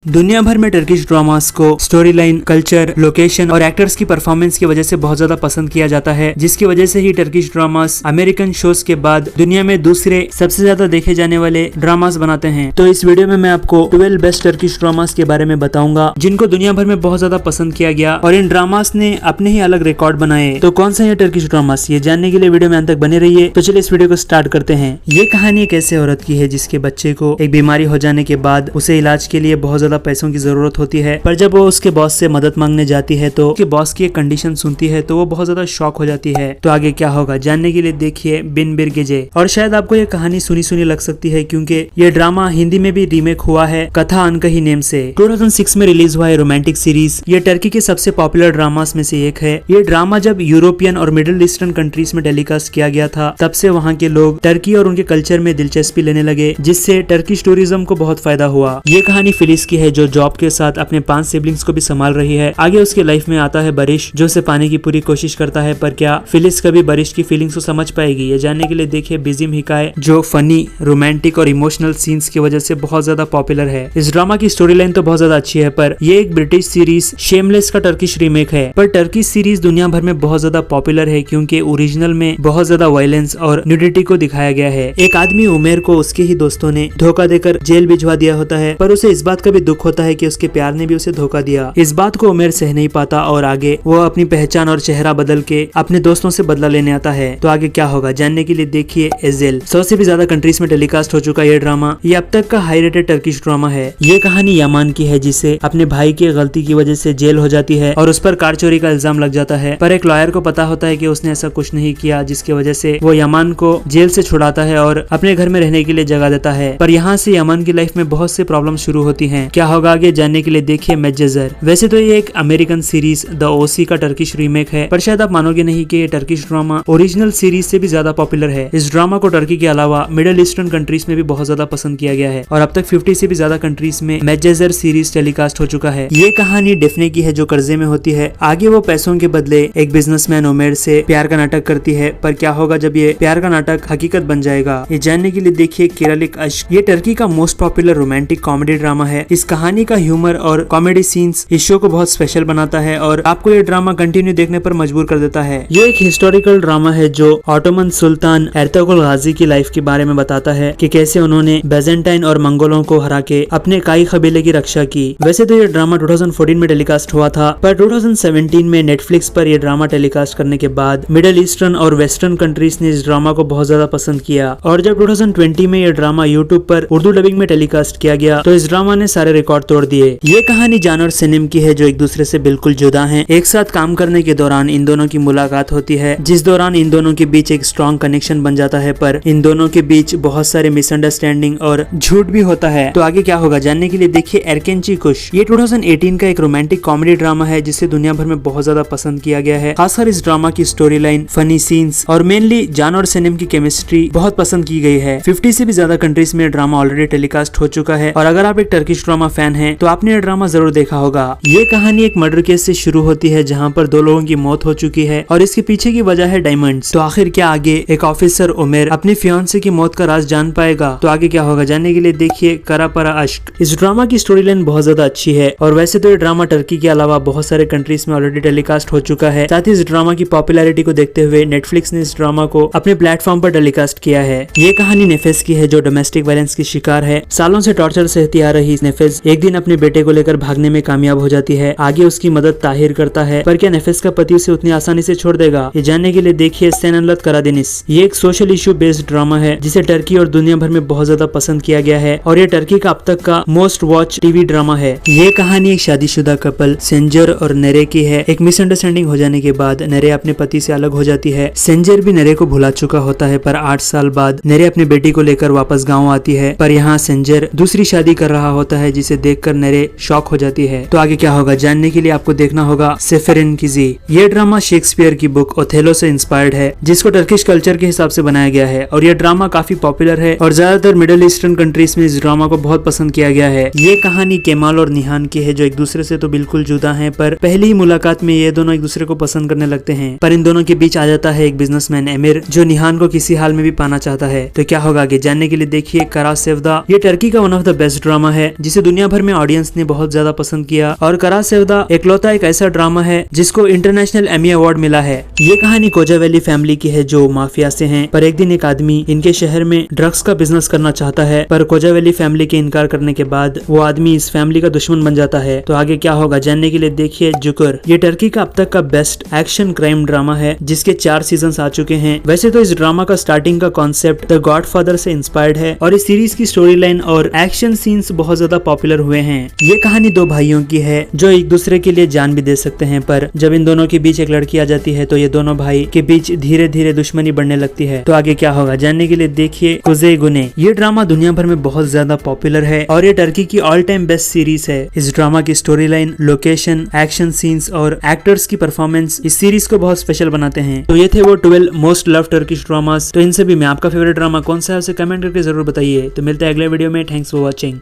दुनिया भर में टर्किश ड्रामास को स्टोरी लाइन, कल्चर, लोकेशन और एक्टर्स की परफॉर्मेंस की वजह से बहुत ज्यादा पसंद किया जाता है, जिसकी वजह से ही टर्किश ड्रामास अमेरिकन शोज के बाद दुनिया में दूसरे सबसे ज्यादा देखे जाने वाले ड्रामास बनाते हैं। तो इस वीडियो में मैं आपको 12 बेस्ट टर्किश ड्रामास के बारे में बताऊंगा जिनको दुनिया भर में बहुत ज्यादा पसंद किया गया और इन ड्रामास ने अपने ही अलग रिकॉर्ड बनाए। तो कौन सा है टर्किश ड्रामास, ये जानने के लिए वीडियो में अंत तक बने रहिए। तो चलिए इस वीडियो को स्टार्ट करते हैं। ये कहानी एक ऐसे औरत की है जिसके बच्चे को एक बीमारी हो जाने के बाद उसे इलाज के लिए बहुत ज्यादा पैसों की जरूरत होती है, पर जब वो उसके बॉस से मदद मांगने जाती है तो उसके बॉस की एक कंडीशन सुनती है तो वो बहुत ज्यादा शॉक हो जाती है। तो आगे क्या होगा जानने के लिए देखिए बिन बिर गिजे। और शायद आपको ये कहानी सुनी सुनी लग सकती है क्योंकि ये ड्रामा हिंदी में भी रीमेक हुआ है कथा अनकही नेम से। 2006 में रिलीज हुआ है रोमांटिक सीरीज। ये टर्की के सबसे पॉपुलर ड्रामास में से एक है। ये ड्रामा जब यूरोपियन और मिडिल ईस्टर्न कंट्रीज में टेलीकास्ट किया गया था तब से वहाँ के लोग टर्की और उनके कल्चर में दिलचस्पी लेने लगे, जिससे टर्किश टूरिज्म को बहुत फायदा हुआ। ये कहानी फिलिस की है जो जॉब के साथ अपने 5 सिबलिंग्स को भी संभाल रही है। आगे उसके लाइफ में आता है बारिश जो उसे पाने की पूरी कोशिश करता है, पर क्या फिलिस कभी बारिश की फीलिंग्स को समझ पाएगी? ये जानने के लिए देखिए बिजिम हिकाय जो फनी, रोमांटिक और इमोशनल सीन्स की वजह से बहुत ज्यादा पॉपुलर है। इस ड्रामा की स्टोरी लाइन तो बहुत ज्यादा अच्छी है, पर ये एक ब्रिटिश सीरीज शेमलेस का टर्किश रीमेक है। पर टर्किश सीरीज दुनिया भर में बहुत ज्यादा पॉपुलर है क्योंकि ओरिजिनल में बहुत ज्यादा वायलेंस और न्यूडिटी को दिखाया गया है। एक आदमी उमेर को उसके ही दोस्तों ने धोखा देकर जेल भिजवा दिया होता है, पर उसे इस बात का भी दुख होता है कि उसके प्यार ने भी उसे धोखा दिया। इस बात को उमेर सह नहीं पाता और आगे वो अपनी पहचान और चेहरा बदल के अपने दोस्तों से बदला लेने आता है। तो आगे क्या होगा जानने के लिए देखिए एजेल। 100 से भी ज्यादा कंट्रीज में टेलीकास्ट हो चुका ये ड्रामा। ये अब तक का हाई रेटेड टर्किश ड्रामा है। ये कहानी यामान की है जिसे अपने भाई की गलती की वजह से जेल हो जाती है और उस पर कार चोरी का इल्जाम लग जाता है, पर एक लॉयर को पता होता है कि उसने ऐसा कुछ नहीं किया, जिसकी वजह से वो यामान को जेल से छुड़ाता है और अपने घर में रहने के लिए जगह देता है। पर यहाँ से यामान की लाइफ में बहुत से प्रॉब्लम शुरू होती है। क्या होगा आगे जानने के लिए देखिए मेडजेजर। वैसे तो ये एक अमेरिकन सीरीज द ओसी का टर्किश रीमेक है, पर शायद आप मानोगे नहीं कि ये टर्किश ड्रामा ओरिजिनल सीरीज से भी ज्यादा पॉपुलर है। इस ड्रामा को टर्की के अलावा मिडिल ईस्टर्न कंट्रीज में भी बहुत ज्यादा पसंद किया गया है और अब तक 50 से भी ज्यादा कंट्रीज में मेडजेजर सीरीज टेलीकास्ट हो चुका है। ये कहानी डेफने की है जो कर्जे में होती है। आगे वो पैसों के बदले एक बिजनेसमैन उमेर से प्यार का नाटक करती है, पर क्या होगा जब ये प्यार का नाटक हकीकत बन जाएगा? ये जानने के लिए देखिए केरलिक अश्क। ये टर्की का most popular romantic comedy drama है। इस कहानी का ह्यूमर और कॉमेडी सीन्स इस शो को बहुत स्पेशल बनाता है और आपको ये ड्रामा कंटिन्यू देखने पर मजबूर कर देता है। ये एक हिस्टोरिकल ड्रामा है जो ऑटोमन सुल्तान एर्तुगरुल गाजी की लाइफ के बारे में बताता है कि कैसे उन्होंने बेजेंटाइन और मंगोलों को हरा के अपने काई कबीले की रक्षा की। वैसे तो ये ड्रामा 2014 में टेलीकास्ट हुआ था, पर 2017 में नेटफ्लिक्स पर ये ड्रामा टेलीकास्ट करने के बाद मिडिल ईस्टर्न और वेस्टर्न कंट्रीज ने इस ड्रामा को बहुत ज्यादा पसंद किया और जब 2020 में ये ड्रामा यूट्यूब पर उर्दू डबिंग में टेलीकास्ट किया गया तो इस ड्रामा ने सारे रिकॉर्ड तोड़ दिए। ये कहानी जान और सिनेम की है जो एक दूसरे से बिल्कुल जुदा हैं। एक साथ काम करने के दौरान इन दोनों की मुलाकात होती है, जिस दौरान इन दोनों के बीच एक स्ट्रॉन्ग कनेक्शन बन जाता है, पर इन दोनों के बीच बहुत सारे मिसअंडरस्टैंडिंग और झूठ भी होता है। तो आगे क्या होगा जानने के लिए देखिए एरकेंची कुश। ये 2018 का एक रोमांटिक कॉमेडी ड्रामा है जिसे दुनिया भर में बहुत ज्यादा पसंद किया गया है। खासकर इस ड्रामा की स्टोरी लाइन, फनी सीन्स और मेनली जान और सिनेम की केमिस्ट्री बहुत पसंद की गई है। 50 से भी ज्यादा कंट्रीज में ड्रामा ऑलरेडी टेलीकास्ट हो चुका है और अगर आप एक टर्किश ड्रामा फैन हैं तो आपने ये ड्रामा जरूर देखा होगा। ये कहानी एक मर्डर केस से शुरू होती है जहाँ पर 2 लोगों की मौत हो चुकी है और इसके पीछे की वजह है डायमंड्स। तो आखिर क्या आगे एक ऑफिसर उमेर अपनी फियांसे की मौत का राज जान पाएगा? तो आगे क्या होगा जानने के लिए देखिए करापरा अश्क। इस ड्रामा की स्टोरी लाइन बहुत ज्यादा अच्छी है और वैसे तो ये ड्रामा टर्की के अलावा बहुत सारे कंट्रीज में ऑलरेडी टेलीकास्ट हो चुका है। साथ ही इस ड्रामा की पॉपुलैरिटी को देखते हुए नेटफ्लिक्स ने इस ड्रामा को अपने प्लेटफॉर्म पर टेलीकास्ट किया है। ये कहानी नेफेस की है जो डोमेस्टिक वायलेंस की शिकार है। सालों से टॉर्चर सहती आ रही नेफेस एक दिन अपने बेटे को लेकर भागने में कामयाब हो जाती है। आगे उसकी मदद ताहिर करता है, पर क्या नेफेस का पति उसे उतनी आसानी से छोड़ देगा? ये जानने के लिए देखिए सेननलत करादिनिस। ये एक सोशल इशू बेस्ड ड्रामा है जिसे टर्की और दुनिया भर में बहुत ज्यादा पसंद किया गया है और ये टर्की का अब तक का मोस्ट वॉच टीवी ड्रामा है। ये कहानी एक शादीशुदा कपल सेंजर और नरे की है। एक मिसअंडरस्टैंडिंग हो जाने के बाद नरे अपने पति से अलग हो जाती है। सेंजर भी नरे को भुला चुका होता है, पर 8 साल बाद नरे अपनी बेटी को लेकर वापस गाँव आती है, पर यहाँ सेंजर दूसरी शादी कर रहा होता है जिसे देखकर नरे शॉक हो जाती है। तो आगे क्या होगा जानने के लिए आपको देखना होगा सेफेरिन की जी। ये ड्रामा शेक्सपियर की बुक ओथेलो से इंस्पायर्ड है जिसको टर्किश कल्चर के हिसाब से बनाया गया है और यह ड्रामा काफी पॉपुलर है और ज्यादातर मिडिल ईस्टर्न कंट्रीज में इस ड्रामा को बहुत पसंद किया गया है। ये कहानी केमाल और निहान की है जो एक दूसरे से तो बिल्कुल जुदा हैं, पर पहली ही मुलाकात में ये दोनों एक दूसरे को पसंद करने लगते हैं, पर इन दोनों के बीच आ जाता है एक बिजनेसमैन एमिर जो निहान को किसी हाल में भी पाना चाहता है। तो क्या होगा आगे जानने के लिए देखिए करा सेवदा। ये टर्की का one of the best drama है जिसे दुनिया भर में ऑडियंस ने बहुत ज्यादा पसंद किया और करा सेवदा एकलौता एक ऐसा ड्रामा है जिसको इंटरनेशनल एमी अवार्ड मिला है। ये कहानी कोजावेली फैमिली की है जो माफिया से हैं, पर एक दिन एक आदमी इनके शहर में ड्रग्स का बिजनेस करना चाहता है, पर कोजावेली फैमिली के इनकार करने के बाद वो आदमी इस फैमिली का दुश्मन बन जाता है। तो आगे क्या होगा जानने के लिए देखिए जुकर। ये टर्की का अब तक का बेस्ट एक्शन क्राइम ड्रामा है जिसके 4 सीजन्स आ चुके हैं। वैसे तो इस ड्रामा का स्टार्टिंग का कॉन्सेप्ट द गॉडफादर से इंस्पायर्ड है और इस सीरीज की स्टोरी लाइन और एक्शन सीन्स बहुत ज्यादा पॉपुलर हुए हैं। ये कहानी 2 भाइयों की है जो एक दूसरे के लिए जान भी दे सकते हैं, पर जब इन दोनों के बीच एक लड़की आ जाती है तो ये दोनों भाई के बीच धीरे धीरे दुश्मनी बढ़ने लगती है। तो आगे क्या होगा जानने के लिए देखिए कुजे गुने। ये ड्रामा दुनिया भर में बहुत ज्यादा पॉपुलर है और ये टर्की की ऑल टाइम बेस्ट सीरीज है। इस ड्रामा की story line, location, action scenes और एक्टर्स की परफॉर्मेंस इस सीरीज को बहुत स्पेशल बनाते हैं। तो ये थे वो 12 मोस्ट लव टर्किश ड्रामास। तो इनसे भी मैं आपका फेवरेट ड्रामा कौन सा है उसे कमेंट करके जरूर बताइए। तो मिलते हैं अगले वीडियो में। Thanks for watching.